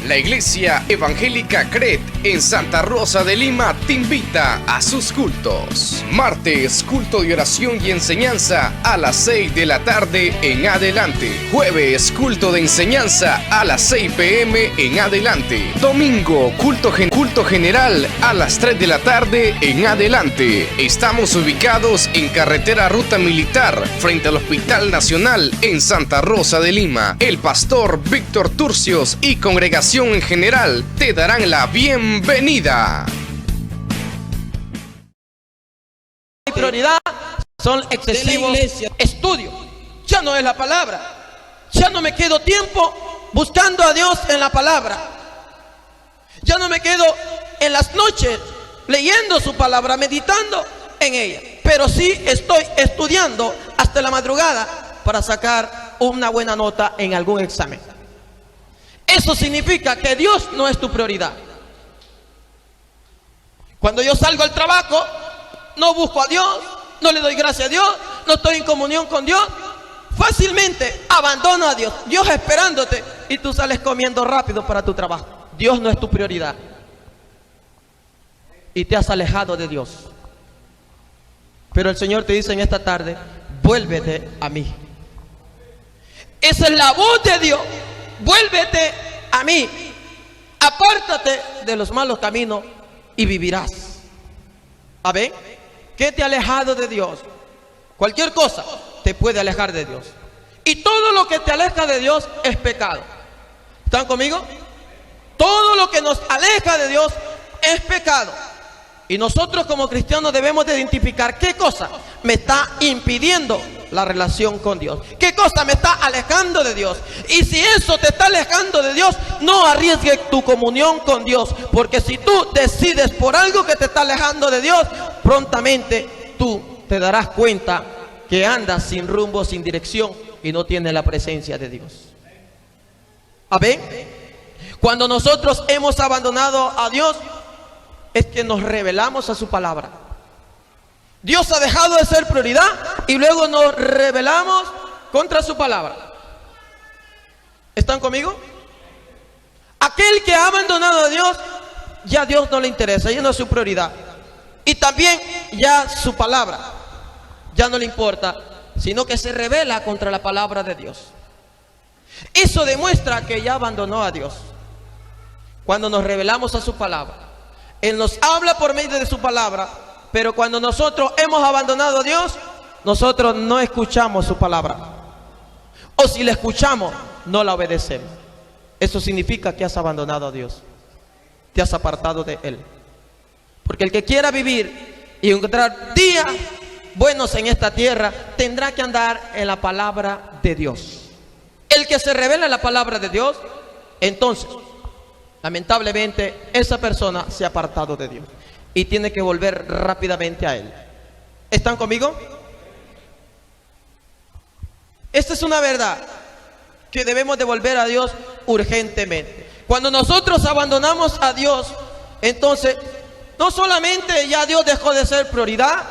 La Iglesia Evangélica CRED en Santa Rosa de Lima te invita a sus cultos. Martes, culto de oración y enseñanza a las 6 de la tarde en adelante. Jueves, culto de enseñanza a las 6 p.m. en adelante. Domingo, culto general a las 3 de la tarde en adelante. Estamos ubicados en carretera Ruta Militar, frente al Hospital Nacional en Santa Rosa de Lima. El pastor Víctor Turcios y congregación en general te darán la bienvenida. Mi prioridad son excesivos estudios. Ya no es la palabra. Ya no me quedo tiempo buscando a Dios en la palabra. Ya no me quedo en las noches leyendo su palabra, meditando en ella. Pero sí estoy estudiando hasta la madrugada para sacar una buena nota en algún examen. Eso significa que Dios no es tu prioridad. Cuando yo salgo al trabajo, no busco a Dios, no le doy gracias a Dios, no estoy en comunión con Dios, fácilmente abandono a Dios. Dios esperándote y tú sales comiendo rápido para tu trabajo. Dios no es tu prioridad. Y te has alejado de Dios. Pero el Señor te dice en esta tarde, vuélvete a mí. Esa es la voz de Dios. Vuélvete a mí, apártate de los malos caminos y vivirás. A ver, ¿qué te ha alejado de Dios? Cualquier cosa te puede alejar de Dios. Y todo lo que te aleja de Dios es pecado. ¿Están conmigo? Todo lo que nos aleja de Dios es pecado. Y nosotros como cristianos debemos de identificar qué cosa me está impidiendo la relación con Dios, qué cosa me está alejando de Dios. Y si eso te está alejando de Dios, no arriesgues tu comunión con Dios, porque si tú decides por algo que te está alejando de Dios, prontamente tú te darás cuenta que andas sin rumbo, sin dirección y no tienes la presencia de Dios. ¿Amén? Cuando nosotros hemos abandonado a Dios, es que nos rebelamos a su palabra. Dios ha dejado de ser prioridad y luego nos rebelamos contra su palabra. ¿Están conmigo? Aquel que ha abandonado a Dios, ya Dios no le interesa, ya no es su prioridad. Y también ya su palabra ya no le importa, sino que se rebela contra la palabra de Dios. Eso demuestra que ya abandonó a Dios. Cuando nos rebelamos a su palabra, Él nos habla por medio de su palabra, pero cuando nosotros hemos abandonado a Dios, nosotros no escuchamos su palabra. O si la escuchamos, no la obedecemos. Eso significa que has abandonado a Dios. Te has apartado de Él. Porque el que quiera vivir y encontrar días buenos en esta tierra, tendrá que andar en la palabra de Dios. El que se revela en la palabra de Dios, entonces lamentablemente esa persona se ha apartado de Dios y tiene que volver rápidamente a Él. ¿Están conmigo? Esta es una verdad que debemos de volver a Dios urgentemente. Cuando nosotros abandonamos a Dios, entonces no solamente ya Dios dejó de ser prioridad,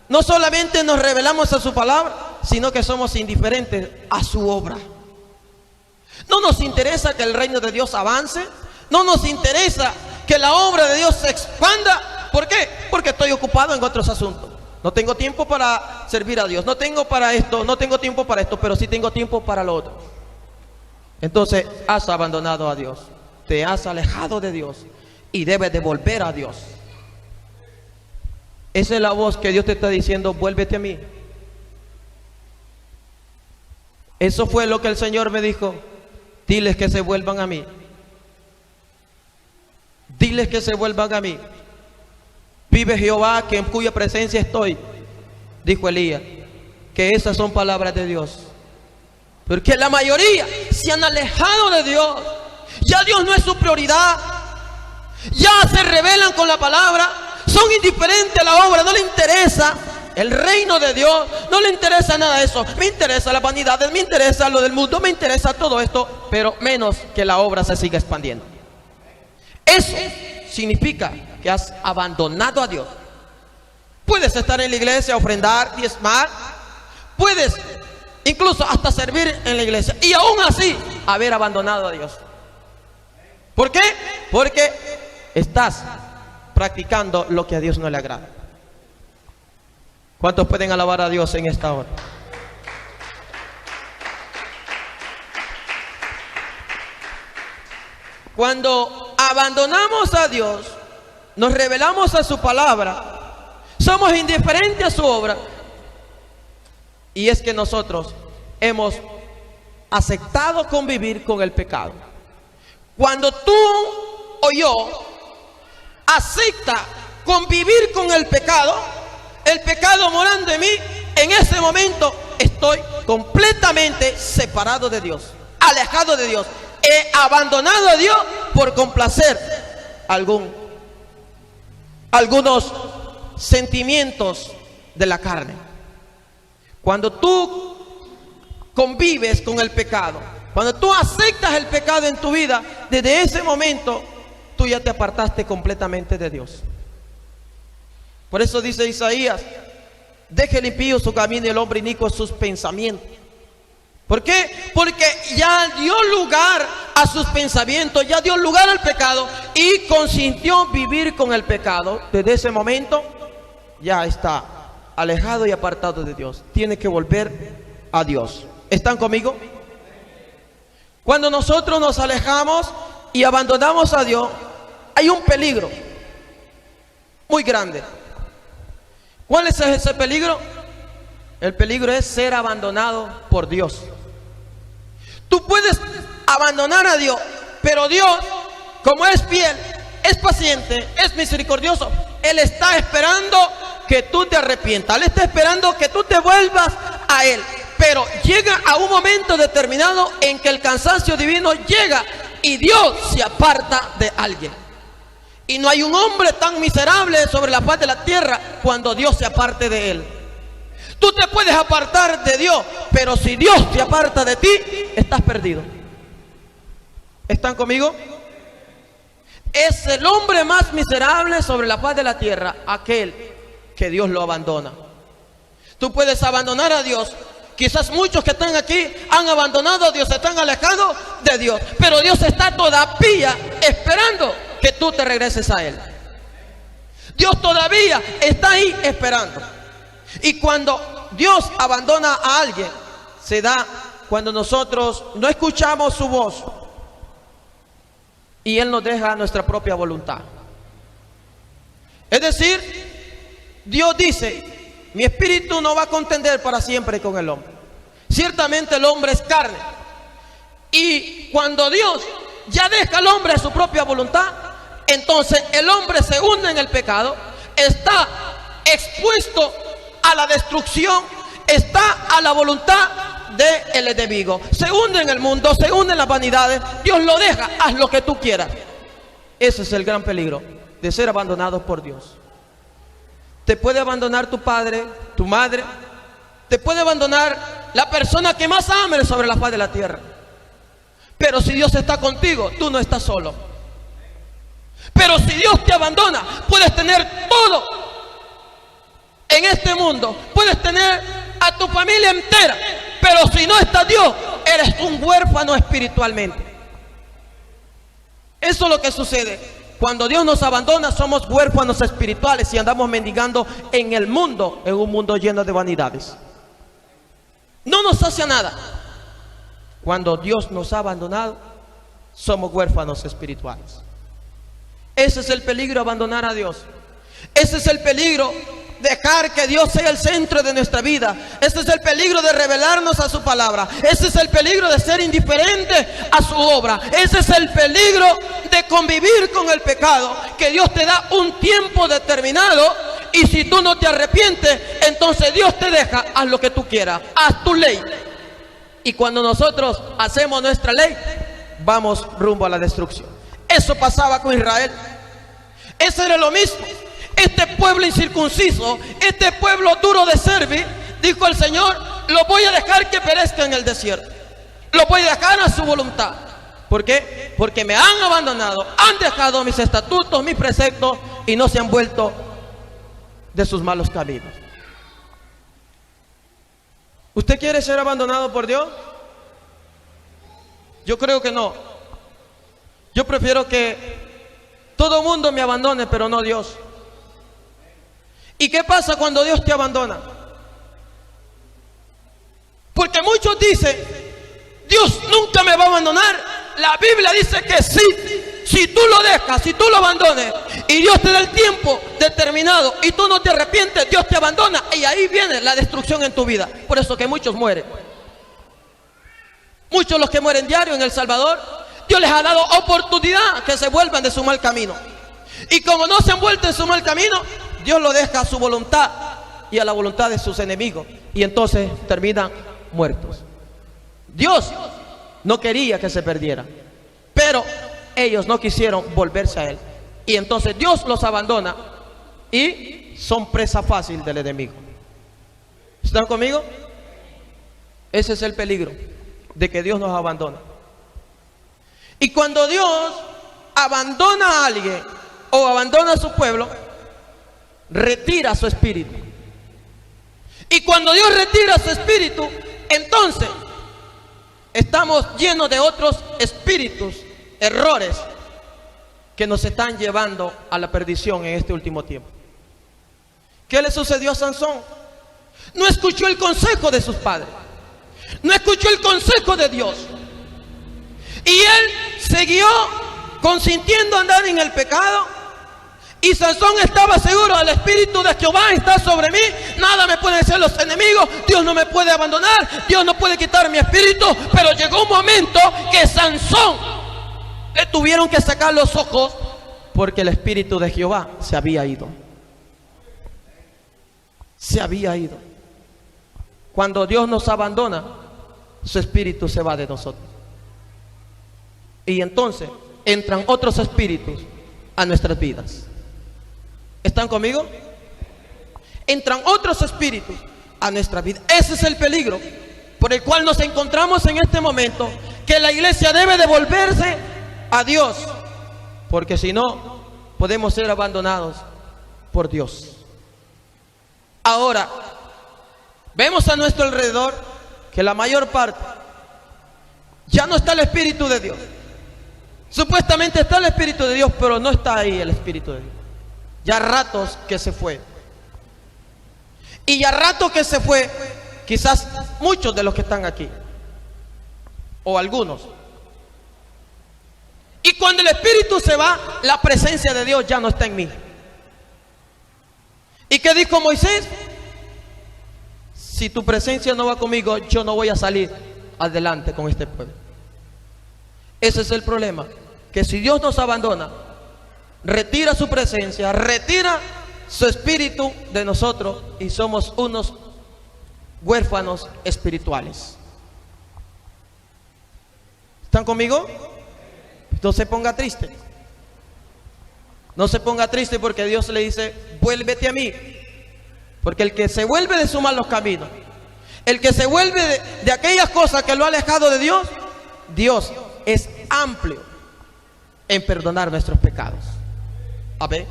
no solamente nos rebelamos a su palabra, sino que somos indiferentes a su obra. No nos interesa que el reino de Dios avance. No nos interesa que la obra de Dios se expanda. ¿Por qué? Porque estoy ocupado en otros asuntos. No tengo tiempo para servir a Dios. No tengo para esto, no tengo tiempo para esto, pero sí tengo tiempo para lo otro. Entonces has abandonado a Dios. Te has alejado de Dios y debes de volver a Dios. Esa es la voz que Dios te está diciendo, vuélvete a mí. Eso fue lo que el Señor me dijo. Diles que se vuelvan a mí. Diles que se vuelvan a mí. Vive Jehová, que en cuya presencia estoy, dijo Elías, que esas son palabras de Dios. Porque la mayoría se han alejado de Dios. Ya Dios no es su prioridad. Ya se rebelan con la palabra. Son indiferentes a la obra, no le interesa el reino de Dios, no le interesa nada de eso. Me interesa las vanidades, me interesa lo del mundo, me interesa todo esto, pero menos que la obra se siga expandiendo. Eso significa que has abandonado a Dios. Puedes estar en la iglesia, ofrendar, diezmar, puedes incluso hasta servir en la iglesia y aún así haber abandonado a Dios. ¿Por qué? Porque estás practicando lo que a Dios no le agrada. ¿Cuántos pueden alabar a Dios en esta hora? Cuando abandonamos a Dios, nos rebelamos a su palabra, somos indiferentes a su obra, y es que nosotros hemos aceptado convivir con el pecado. Cuando tú o yo acepta convivir con el pecado morando en mí, en ese momento estoy completamente separado de Dios, alejado de Dios. He abandonado a Dios por complacer algunos sentimientos de la carne. Cuando tú convives con el pecado, cuando tú aceptas el pecado en tu vida, desde ese momento tú ya te apartaste completamente de Dios. Por eso dice Isaías: deje el impío su camino y el hombre inicuo sus pensamientos. ¿Por qué? Porque ya dio lugar a sus pensamientos, ya dio lugar al pecado y consintió vivir con el pecado. Desde ese momento ya está alejado y apartado de Dios. Tiene que volver a Dios. ¿Están conmigo? Cuando nosotros nos alejamos y abandonamos a Dios, hay un peligro muy grande. ¿Cuál es ese peligro? El peligro es ser abandonado por Dios. Tú puedes abandonar a Dios, pero Dios, como es fiel, es paciente, es misericordioso, Él está esperando que tú te arrepientas. Él está esperando que tú te vuelvas a Él. Pero llega a un momento determinado en que el cansancio divino llega y Dios se aparta de alguien. Y no hay un hombre tan miserable sobre la faz de la tierra cuando Dios se aparte de él. Tú te puedes apartar de Dios, pero si Dios se aparta de ti, estás perdido. ¿Están conmigo? Es el hombre más miserable sobre la faz de la tierra, aquel que Dios lo abandona. Tú puedes abandonar a Dios. Quizás muchos que están aquí han abandonado a Dios, están alejados de Dios, pero Dios está todavía esperando que tú te regreses a Él. Dios todavía está ahí esperando. Y cuando Dios abandona a alguien, se da cuando nosotros no escuchamos su voz y Él nos deja nuestra propia voluntad. Es decir, Dios dice: mi espíritu no va a contender para siempre con el hombre. Ciertamente el hombre es carne. Y cuando Dios ya deja al hombre a su propia voluntad, entonces el hombre se hunde en el pecado, está expuesto a la destrucción, está a la voluntad del enemigo, se hunde en el mundo, se hunde en las vanidades. Dios lo deja: haz lo que tú quieras. Ese es el gran peligro de ser abandonados por Dios. Te puede abandonar tu padre, tu madre, te puede abandonar la persona que más ames sobre la faz de la tierra. Pero si Dios está contigo, tú no estás solo. Pero si Dios te abandona, puedes tener todo en este mundo, puedes tener a tu familia entera, pero si no está Dios, eres un huérfano espiritualmente. Eso es lo que sucede. Cuando Dios nos abandona, somos huérfanos espirituales y andamos mendigando en el mundo, en un mundo lleno de vanidades. No nos hace nada. Cuando Dios nos ha abandonado, somos huérfanos espirituales. Ese es el peligro de abandonar a Dios. Ese es el peligro, dejar que Dios sea el centro de nuestra vida. Ese es el peligro de rebelarnos a su palabra. Ese es el peligro de ser indiferente a su obra. Ese es el peligro de convivir con el pecado, que Dios te da un tiempo determinado, y si tú no te arrepientes, entonces Dios te deja: haz lo que tú quieras, haz tu ley. Y cuando nosotros hacemos nuestra ley, vamos rumbo a la destrucción. Eso pasaba con Israel. Eso era lo mismo. Este pueblo incircunciso, este pueblo duro de servir, dijo el Señor: lo voy a dejar que perezca en el desierto. Lo voy a dejar a su voluntad. ¿Por qué? Porque me han abandonado, han dejado mis estatutos, mis preceptos, y no se han vuelto de sus malos caminos. ¿Usted quiere ser abandonado por Dios? Yo creo que no. Yo prefiero que todo mundo me abandone, pero no Dios. ¿Y qué pasa cuando Dios te abandona? Porque muchos dicen, Dios nunca me va a abandonar. La Biblia dice que sí. Si tú lo dejas, si tú lo abandones y Dios te da el tiempo determinado y tú no te arrepientes, Dios te abandona y ahí viene la destrucción en tu vida. Por eso que muchos mueren. Muchos los que mueren diario en El Salvador, Dios les ha dado oportunidad que se vuelvan de su mal camino. Y como no se han vuelto en su mal camino, Dios lo deja a su voluntad y a la voluntad de sus enemigos. Y entonces terminan muertos. Dios no quería que se perdiera, pero ellos no quisieron volverse a Él. Y entonces Dios los abandona y son presa fácil del enemigo. ¿Están conmigo? Ese es el peligro de que Dios nos abandona. Y cuando Dios abandona a alguien o abandona a su pueblo, retira su espíritu. Y cuando Dios retira su espíritu, entonces estamos llenos de otros espíritus, errores que nos están llevando a la perdición en este último tiempo. ¿Qué le sucedió a Sansón? No escuchó el consejo de sus padres, no escuchó el consejo de Dios, y él siguió consintiendo andar en el pecado. Y Sansón estaba seguro, el espíritu de Jehová está sobre mí, nada me pueden hacer los enemigos, Dios no me puede abandonar, Dios no puede quitar mi espíritu. Pero llegó un momento que Sansón le tuvieron que sacar los ojos porque el espíritu de Jehová se había ido. Se había ido. Cuando Dios nos abandona, su espíritu se va de nosotros. Y entonces entran otros espíritus a nuestras vidas. ¿Están conmigo? Entran otros espíritus a nuestra vida. Ese es el peligro por el cual nos encontramos en este momento, que la iglesia debe devolverse a Dios, porque si no, podemos ser abandonados por Dios. Ahora, vemos a nuestro alrededor que la mayor parte ya no está el Espíritu de Dios. Supuestamente está el Espíritu de Dios, pero no está ahí el Espíritu de Dios. Ya ratos que se fue. Y ya rato que se fue, quizás muchos de los que están aquí, o algunos. Y cuando el Espíritu se va, la presencia de Dios ya no está en mí. ¿Y qué dijo Moisés? Si tu presencia no va conmigo, yo no voy a salir adelante con este pueblo. Ese es el problema, que si Dios nos abandona, retira su presencia, retira su espíritu de nosotros y somos unos huérfanos espirituales. ¿Están conmigo? No se ponga triste. No se ponga triste porque Dios le dice, vuélvete a mí. Porque el que se vuelve de sus malos caminos, el que se vuelve de aquellas cosas que lo ha alejado de Dios, Dios es amplio en perdonar nuestros pecados. A ver.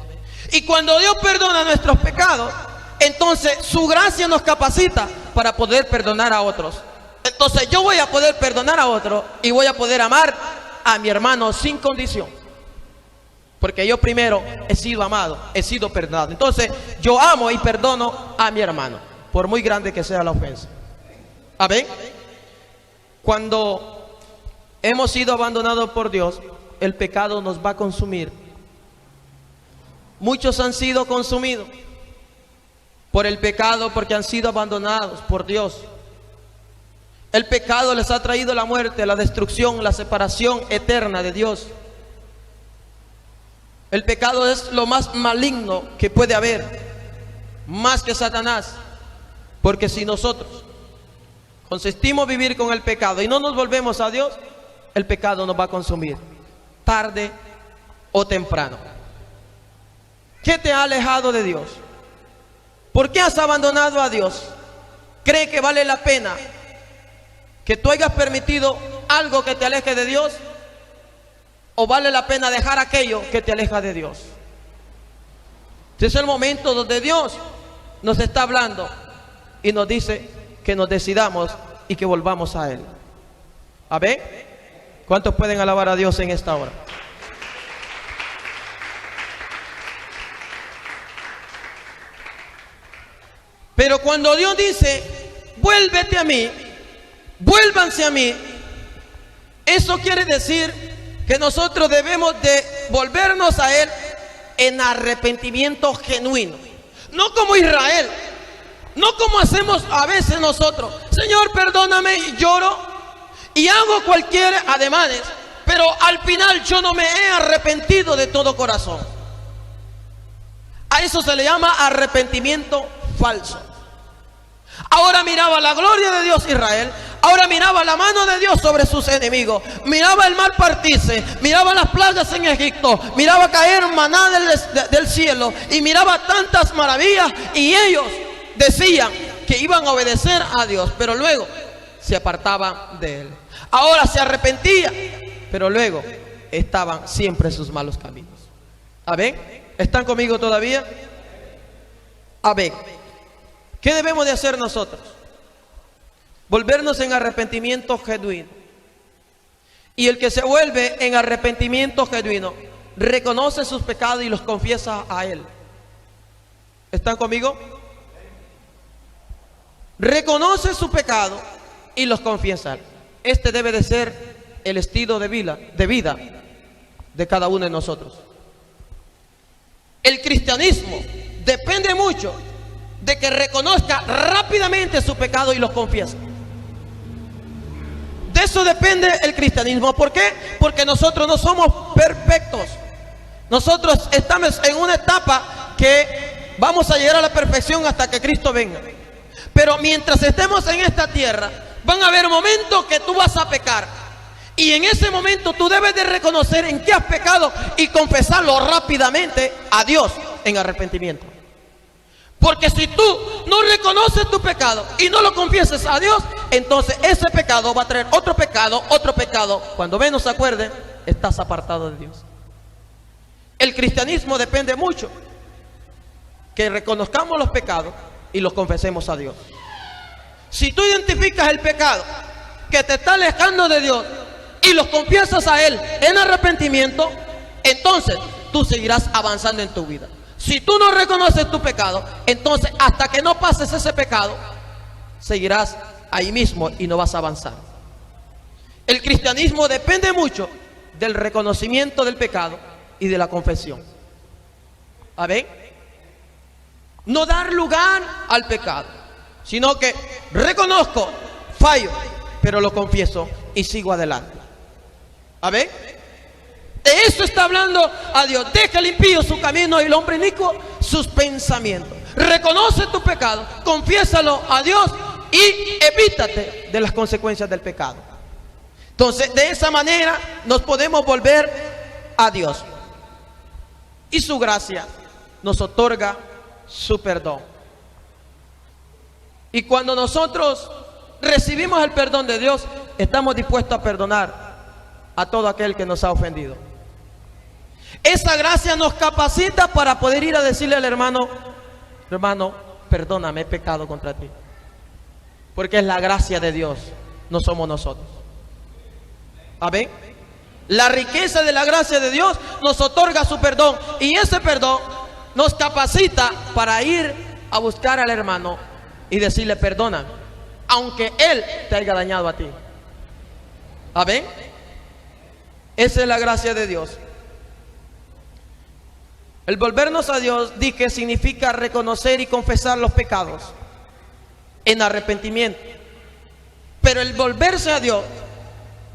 Y cuando Dios perdona nuestros pecados, entonces su gracia nos capacita para poder perdonar a otros. Entonces yo voy a poder perdonar a otro y voy a poder amar a mi hermano sin condición, porque yo primero he sido amado, he sido perdonado. Entonces yo amo y perdono a mi hermano, por muy grande que sea la ofensa. A ver. Cuando hemos sido abandonados por Dios, el pecado nos va a consumir. Muchos han sido consumidos por el pecado porque han sido abandonados por Dios. El pecado les ha traído la muerte, la destrucción, la separación eterna de Dios. El pecado es lo más maligno que puede haber, más que Satanás. Porque si nosotros consistimos en vivir con el pecado y no nos volvemos a Dios, el pecado nos va a consumir, tarde o temprano. ¿Qué te ha alejado de Dios? ¿Por qué has abandonado a Dios? ¿Cree que vale la pena que tú hayas permitido algo que te aleje de Dios? ¿O vale la pena dejar aquello que te aleja de Dios? Este es el momento donde Dios nos está hablando y nos dice que nos decidamos y que volvamos a Él. A ver, ¿cuántos pueden alabar a Dios en esta hora? Pero cuando Dios dice, vuélvete a mí, vuélvanse a mí, eso quiere decir que nosotros debemos de volvernos a Él en arrepentimiento genuino. No como Israel, no como hacemos a veces nosotros. Señor, perdóname, y lloro y hago cualquier ademanes, pero al final yo no me he arrepentido de todo corazón. A eso se le llama arrepentimiento falso. Ahora miraba la gloria de Dios Israel, ahora miraba la mano de Dios sobre sus enemigos, miraba el mar partirse, miraba las plagas en Egipto, miraba caer maná del cielo y miraba tantas maravillas, y ellos decían que iban a obedecer a Dios, pero luego se apartaban de Él. Ahora se arrepentían, pero luego estaban siempre en sus malos caminos. ¿Amén? ¿Están conmigo todavía? Amén. ¿Qué debemos de hacer nosotros? Volvernos en arrepentimiento genuino. Y el que se vuelve en arrepentimiento genuino reconoce sus pecados y los confiesa a Él. ¿Están conmigo? Reconoce su pecado y los confiesa a Él. Este debe de ser el estilo de vida de cada uno de nosotros. El cristianismo depende mucho de que reconozca rápidamente su pecado y los confiese. De eso depende el cristianismo. ¿Por qué? Porque nosotros no somos perfectos. Nosotros estamos en una etapa que vamos a llegar a la perfección hasta que Cristo venga. Pero mientras estemos en esta tierra, van a haber momentos que tú vas a pecar. Y en ese momento tú debes de reconocer en qué has pecado y confesarlo rápidamente a Dios en arrepentimiento. Porque si tú no reconoces tu pecado y no lo confieses a Dios, entonces ese pecado va a traer otro pecado, otro pecado. Cuando menos se acuerde, estás apartado de Dios. El cristianismo depende mucho que reconozcamos los pecados y los confesemos a Dios. Si tú identificas el pecado que te está alejando de Dios y los confiesas a Él en arrepentimiento, entonces tú seguirás avanzando en tu vida. Si tú no reconoces tu pecado, entonces hasta que no pases ese pecado, seguirás ahí mismo y no vas a avanzar. El cristianismo depende mucho del reconocimiento del pecado y de la confesión. ¿Amén? No dar lugar al pecado, sino que reconozco, fallo, pero lo confieso y sigo adelante. ¿Amén? De eso está hablando a Dios. Deja el impío su camino y el hombre inicuo sus pensamientos. Reconoce tu pecado, confiésalo a Dios y evítate de las consecuencias del pecado. Entonces, de esa manera nos podemos volver a Dios. Y su gracia nos otorga su perdón. Y cuando nosotros recibimos el perdón de Dios, estamos dispuestos a perdonar a todo aquel que nos ha ofendido. Esa gracia nos capacita para poder ir a decirle al hermano: hermano, perdóname, he pecado contra ti. Porque es la gracia de Dios, no somos nosotros. ¿Amén? La riqueza de la gracia de Dios nos otorga su perdón, y ese perdón nos capacita para ir a buscar al hermano y decirle: perdona, aunque él te haya dañado a ti. ¿Amén? Esa es la gracia de Dios. El volvernos a Dios, dije, significa reconocer y confesar los pecados en arrepentimiento. Pero el volverse a Dios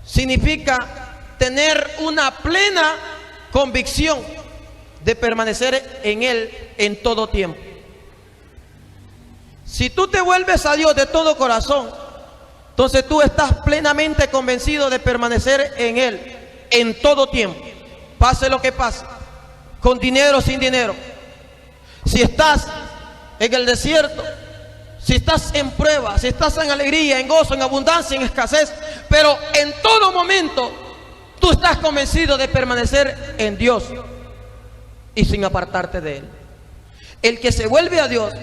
significa tener una plena convicción de permanecer en Él en todo tiempo. Si tú te vuelves a Dios de todo corazón, entonces tú estás plenamente convencido de permanecer en Él en todo tiempo, pase lo que pase, con dinero o sin dinero. Si estás en el desierto, si estás en prueba, si estás en alegría, en gozo, en abundancia, en escasez, pero en todo momento tú estás convencido de permanecer en Dios y sin apartarte de Él. El que se vuelve a Dios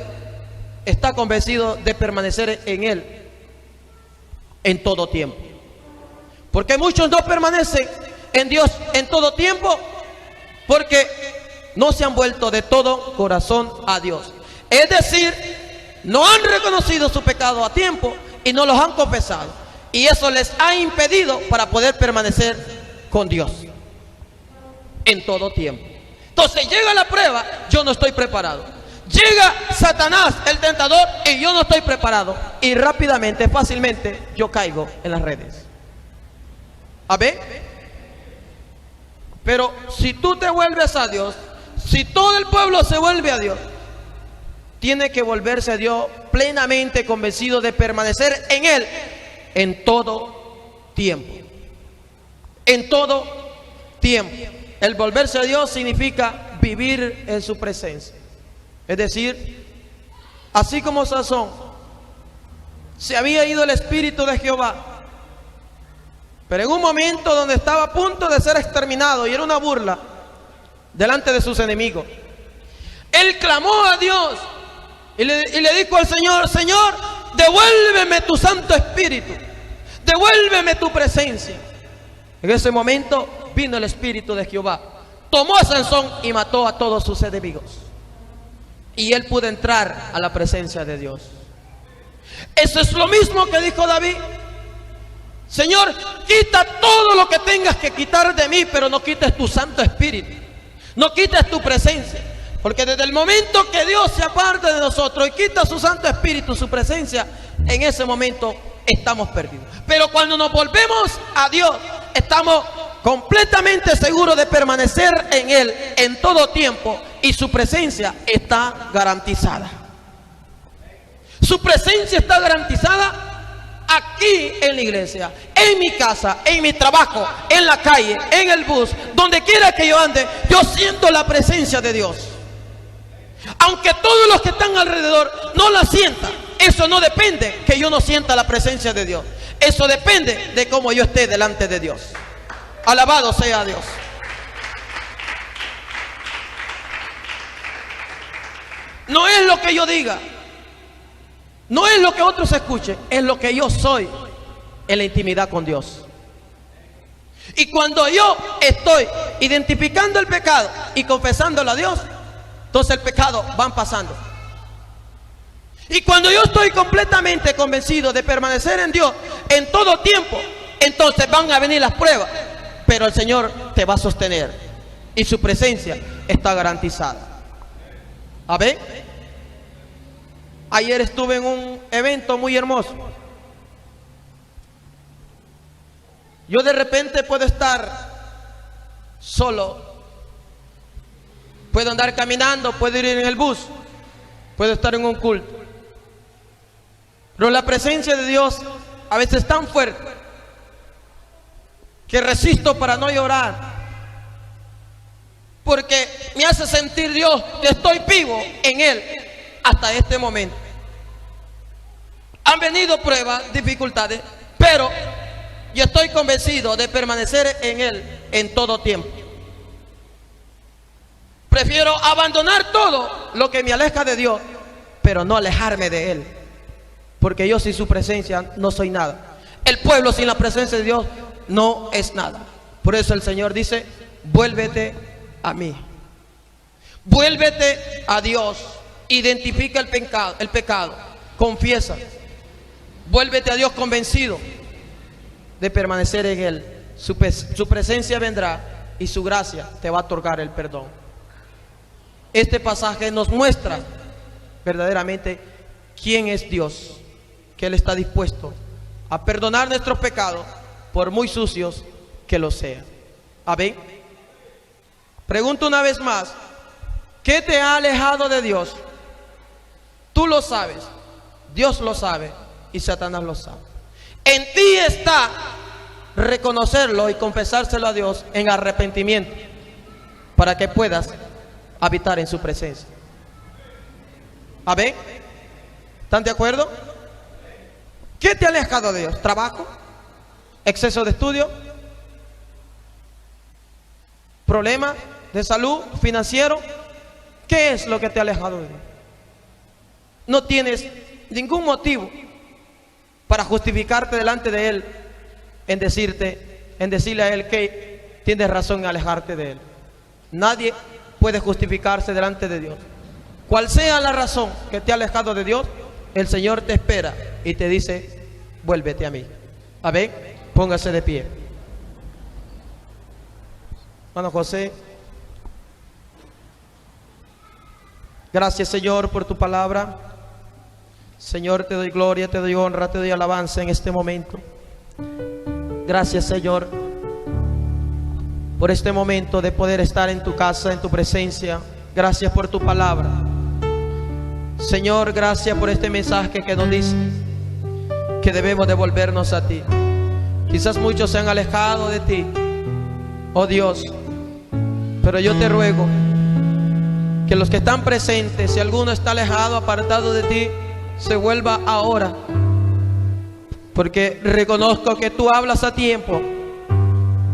está convencido de permanecer en Él en todo tiempo. Porque muchos no permanecen en Dios en todo tiempo porque no se han vuelto de todo corazón a Dios. Es decir, no han reconocido su pecado a tiempo y no los han confesado. Y eso les ha impedido para poder permanecer con Dios en todo tiempo. Entonces llega la prueba, yo no estoy preparado. Llega Satanás, el tentador, y yo no estoy preparado. Y rápidamente, fácilmente, yo caigo en las redes. ¿A ver? Pero si tú te vuelves a Dios, si todo el pueblo se vuelve a Dios, tiene que volverse a Dios plenamente convencido de permanecer en Él en todo tiempo. En todo tiempo. El volverse a Dios significa vivir en su presencia. Es decir, así como Sansón se había ido el espíritu de Jehová, pero en un momento donde estaba a punto de ser exterminado y era una burla delante de sus enemigos, él clamó a Dios y le dijo al Señor: Señor, devuélveme tu Santo Espíritu, devuélveme tu presencia. En ese momento vino el Espíritu de Jehová, tomó a Sansón y mató a todos sus enemigos. Y él pudo entrar a la presencia de Dios. Eso es lo mismo que dijo David: Señor, quita todo lo que tengas que quitar de mí, pero no quites tu Santo Espíritu, no quites tu presencia. Porque desde el momento que Dios se aparta de nosotros y quita su Santo Espíritu, su presencia, en ese momento estamos perdidos. Pero cuando nos volvemos a Dios, estamos completamente seguros de permanecer en Él en todo tiempo, y su presencia está garantizada. Su presencia está garantizada aquí en la iglesia, en mi casa, en mi trabajo, en la calle, en el bus, donde quiera que yo ande, yo siento la presencia de Dios. Aunque todos los que están alrededor no la sientan, eso no depende que yo no sienta la presencia de Dios. Eso depende de cómo yo esté delante de Dios. Alabado sea Dios. No es lo que yo diga, no es lo que otros escuchen, es lo que yo soy en la intimidad con Dios. Y cuando yo estoy identificando el pecado y confesándolo a Dios, entonces el pecado van pasando. Y cuando yo estoy completamente convencido de permanecer en Dios en todo tiempo, entonces van a venir las pruebas, pero el Señor te va a sostener y su presencia está garantizada. A ver, ayer estuve en un evento muy hermoso. Yo de repente puedo estar solo, puedo andar caminando, puedo ir en el bus, puedo estar en un culto, pero la presencia de Dios a veces es tan fuerte que resisto para no llorar, porque me hace sentir Dios que estoy vivo en Él hasta este momento. Han venido pruebas, dificultades, pero yo estoy convencido de permanecer en Él en todo tiempo. Prefiero abandonar todo lo que me aleja de Dios, pero no alejarme de Él, porque yo sin su presencia no soy nada. El pueblo sin la presencia de Dios no es nada. Por eso el Señor dice: vuélvete a mí, vuélvete a Dios, identifica el pecado, confiesa, vuélvete a Dios convencido de permanecer en Él. Su presencia vendrá y su gracia te va a otorgar el perdón. Este pasaje nos muestra verdaderamente quién es Dios, que Él está dispuesto a perdonar nuestros pecados, por muy sucios que los sean. Amén. Pregunto una vez más: ¿qué te ha alejado de Dios? Tú lo sabes, Dios lo sabe y Satanás lo sabe. En ti está reconocerlo y confesárselo a Dios en arrepentimiento, para que puedas habitar en su presencia. Amén. ¿Están de acuerdo? ¿Qué te ha alejado de Dios? ¿Trabajo? ¿Exceso de estudio? ¿Problema de salud? ¿Financiero? ¿Qué es lo que te ha alejado de Dios? No tienes ningún motivo para justificarte delante de Él en decirle a Él que tienes razón en alejarte de Él. Nadie puede justificarse delante de Dios. Cual sea la razón que te ha alejado de Dios, el Señor te espera y te dice, vuélvete a mí. Amén. Póngase de pie. Hermano José, gracias, Señor, por tu palabra. Señor, te doy gloria, te doy honra, te doy alabanza en este momento. Gracias, Señor, por este momento de poder estar en tu casa, en tu presencia. Gracias por tu palabra. Señor, gracias por este mensaje que nos dice que debemos devolvernos a ti. Quizás muchos se han alejado de ti, oh Dios, pero yo te ruego que los que están presentes, si alguno está alejado, apartado de ti, se vuelva ahora, porque reconozco que tú hablas a tiempo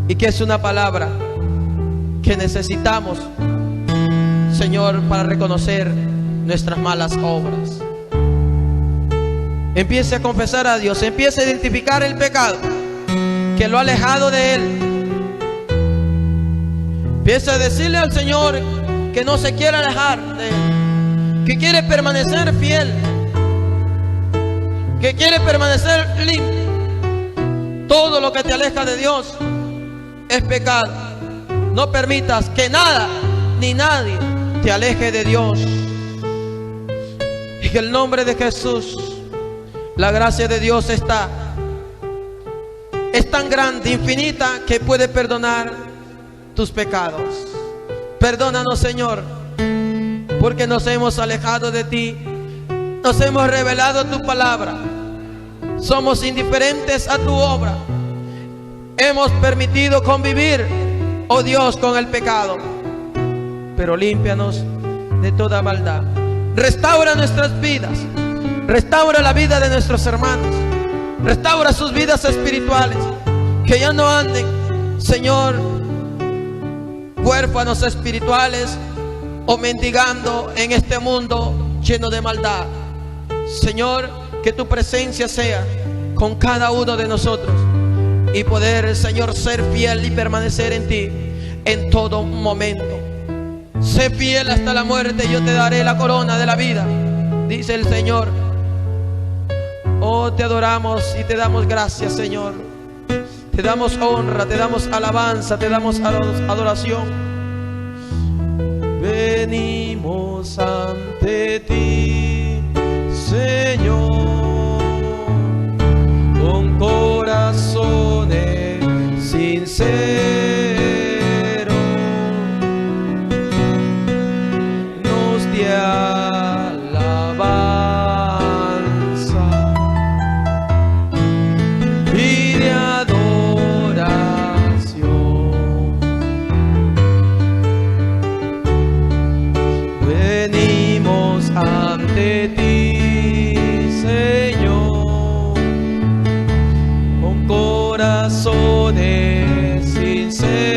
y que es una palabra que necesitamos, Señor, para reconocer nuestras malas obras. Empiece a confesar a Dios, empiece a identificar el pecado que lo ha alejado de Él. Empiece a decirle al Señor que no se quiere alejar de Él, que quiere permanecer fiel, que quiere permanecer limpio. Todo lo que te aleja de Dios es pecado. No permitas que nada ni nadie te aleje de Dios. En el nombre de Jesús, la gracia de Dios es tan grande, infinita, que puede perdonar tus pecados. Perdónanos, Señor, porque nos hemos alejado de ti, nos hemos revelado tu palabra, somos indiferentes a tu obra, hemos permitido convivir, oh Dios, con el pecado. Pero límpianos de toda maldad. Restaura nuestras vidas, restaura la vida de nuestros hermanos, restaura sus vidas espirituales, que ya no anden, Señor, huérfanos espirituales o mendigando en este mundo lleno de maldad. Señor, que tu presencia sea con cada uno de nosotros y poder, Señor, ser fiel y permanecer en ti en todo momento. Sé fiel hasta la muerte, yo te daré la corona de la vida, dice el Señor. Oh, te adoramos y te damos gracias, Señor. Te damos honra, te damos alabanza, te damos adoración. Venimos ante ti, Señor, con corazones sinceros. Nos de alabanza y de adoración. Venimos ante ti, Señor, con corazones sinceros.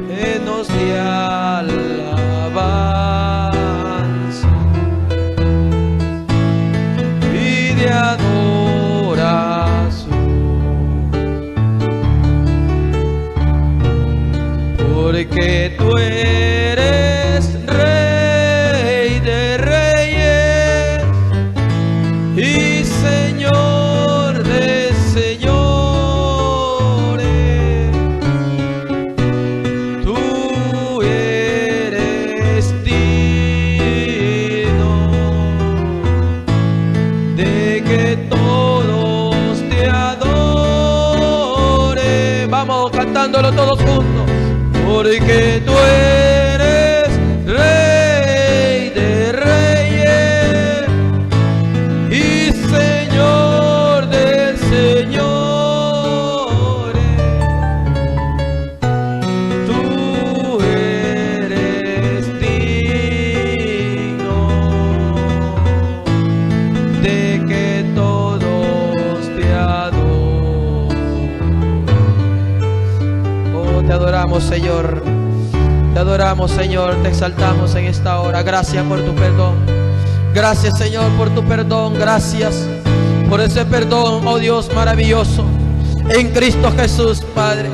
Llenos de alabanza y de adoración, porque tú eres Rey de reyes y Señor de señores. Tú eres digno de que todos te adoren. Vamos cantándolo todos juntos. Porque tú eres Rey de reyes y Señor de señores. Tú eres digno de que todos te adoren. Oh, te adoramos, Señor. Te adoramos, Señor. Te exaltamos en esta hora. Gracias por tu perdón. Gracias, Señor, por tu perdón. Gracias por ese perdón, oh Dios maravilloso, en Cristo Jesús, Padre.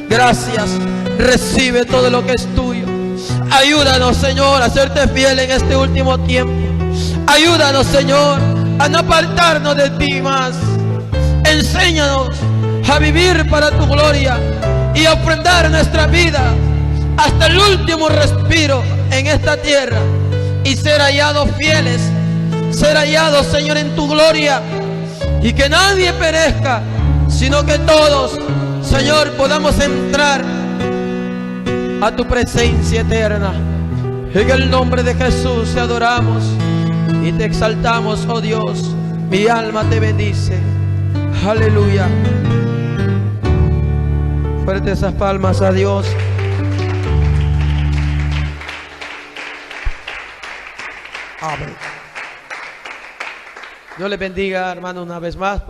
Gracias. Recibe todo lo que es tuyo. Ayúdanos, Señor, a serte fiel en este último tiempo. Ayúdanos, Señor, a no apartarnos de ti más. Enséñanos a vivir para tu gloria y a ofrendar nuestra vida hasta el último respiro en esta tierra y ser hallados fieles, ser hallados, Señor, en tu gloria, y que nadie perezca, sino que todos, Señor, podamos entrar a tu presencia eterna. En el nombre de Jesús te adoramos y te exaltamos, oh Dios. Mi alma te bendice. Aleluya. Fuerte esas palmas a Dios. Amén. Dios les bendiga, hermano, una vez más.